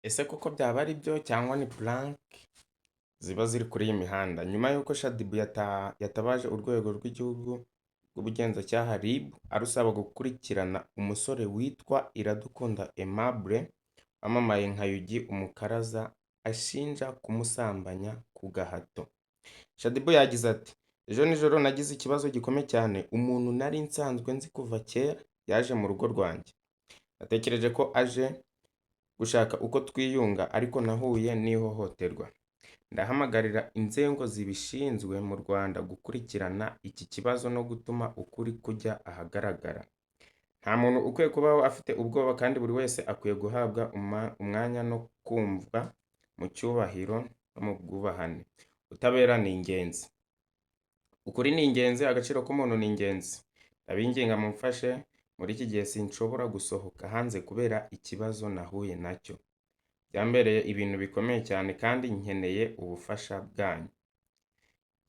Ese koko byaba ari byo cyangwa ni prank ziba ziri kuri iyi mihanda? Nyuma y'uko Shaddy yatabaje urwego rw'igihugu rw'ubugenzacyaha RIB arusaba gukurikirana umusore witwa Iradukunda Aimable wamamaye nka Yugi Umukaraza ashinja kumusambanya ku gahato. Shaddy yagize ati ejo nijoro nagize ikibazo gikomeye cyane, umuntu nari nsanzwe nzi kuva kera yaje mu rugo rwanjye. Natekereje ko aje gushaka uko twiyunga ariko nahuye n'ihohoterwa. Ndahamagarira inzego zibishinzwe mu Rwanda gukurikirana iki kibazo no gutuma ukuri kujya ahagaragara. Nta muntu ukwiye kubaho afite ubwoba kandi buri wese akwiye guhabwa umwanya no kumvwa mu cyubahiro no mu bwubahane. Ubutabera ni ingenzi. Ukuri ni ingenzi, agaciro k'umuntu ni ingenzi. Ndabinginga mumfashe, muri iki gihe sinshobora gusohoka hanze kubera ikibazo nahuye nacyo. Byambereye ibintu bikomeye cyane kandi nkeneye ubufasha bwanyu.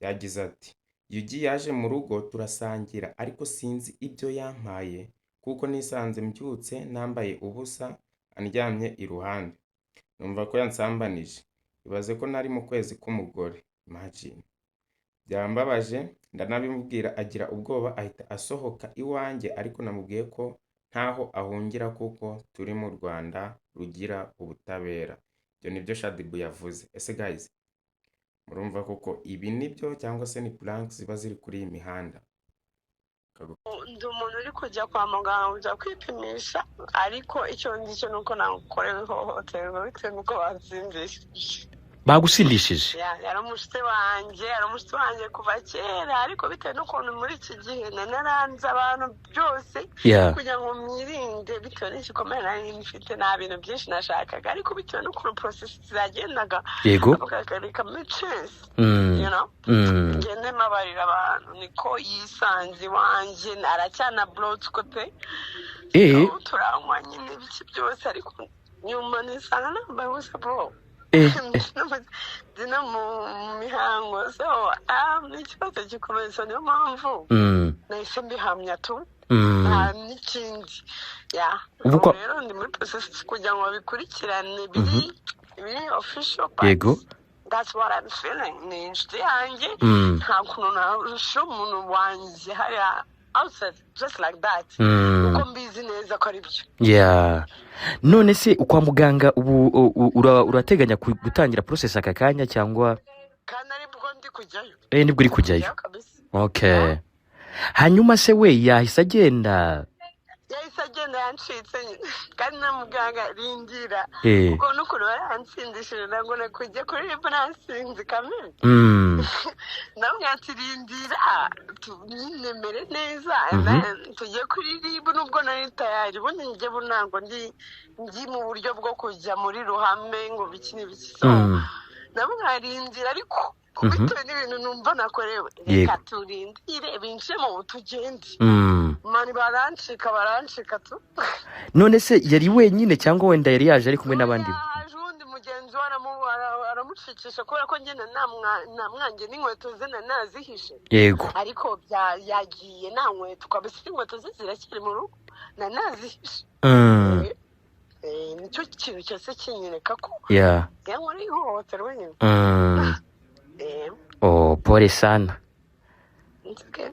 Yagize ati Yugi yaje mu rugo turasangira ariko sinzi ibyo yampaye kuko nisanze mbyutse nambaye ubusa andyamye iruhande. Numva ko yansambanije. Ibaze ko nari mu kwezi k'umugore. Imagine. Byambabaje ndanabimubwira agira ubwoba ahita asohoka iwanjye ariko namubwiye ko ntaho ahungira kuko turi mu Rwanda rugira ubutabera. Ibyo nibyo Shaddy yavuze. Ese guys, murumva koko ibi nibyo cyangwa se ni prank ziba ziri kuri iyi mihanda? Ndi umuntu uri kujya kwa muganga kujya kwipimisha ariko icyo ngicyo nuko nakorewe ihohoterwa bitewe nuko bansindishije. Bagusindishije? Yari umushuti wanjye kuva kera ariko bitewe n'ukuntu muri iki gihe naranze abantu byose kugira ngo mwirinde bitewe n'igikomere nari mfite nta bintu byinshi nashakaga ariko bitewe n'ukuntu process zagendaga bakagarika muri chance ngende mabarira abantu niko yisanze iwanjye aracyana blood kote turanywa nyine ibiki byose ariko nyuma nisanga nambaye ubusa bro dina mu mihango so ni ikibazo gikomeye so niyo mpamvu nahise mbihamya tu nta n'ikindi rero ndi muri process kugira ngo babikurikirane biri official but that's what I'm feeling. Ni inshuti yanjye nta kuntu narusha umuntu wanjye hariya outside just like that uko mbizi neza ko ari byo. None se kwa muganga ubu urateganya gutangira process aka kanya cyangwa kandi aribwo ndi kujyayo? Nibwo uri kujyayo. Okay. Hanyuma se we yahise agenda yancitse kandi na muganga rindira kuko n'ukuntu baransindishije ntabwo nakujya kuri RIB nasinzi kamere namwe ati rindira tunemere neza tujye kuri RIB nubwo nari tayari ubundi njye ntabwo ndi mu buryo bwo kujya muri ruhame ngo biki n'ibiki so namwe rindira ariko bitewe n'ibintu numva nakorewe reka turindire binjiye mu tugende mani barancika tu. None se yari wenyine cyangwa wenda yari yaje ari kumwe n'abandi? Undi mugenzi aramucikisha kubera ko njye namwanjye n'inkweto ze nazihishe ariko yagiye nta nkweto kabisa inkweto ze ziracyari mu rugo nazihishe. Nicyo kintu cyose kinyereka ko yankora ihohoterwa nyine. Pole sana. It's okay.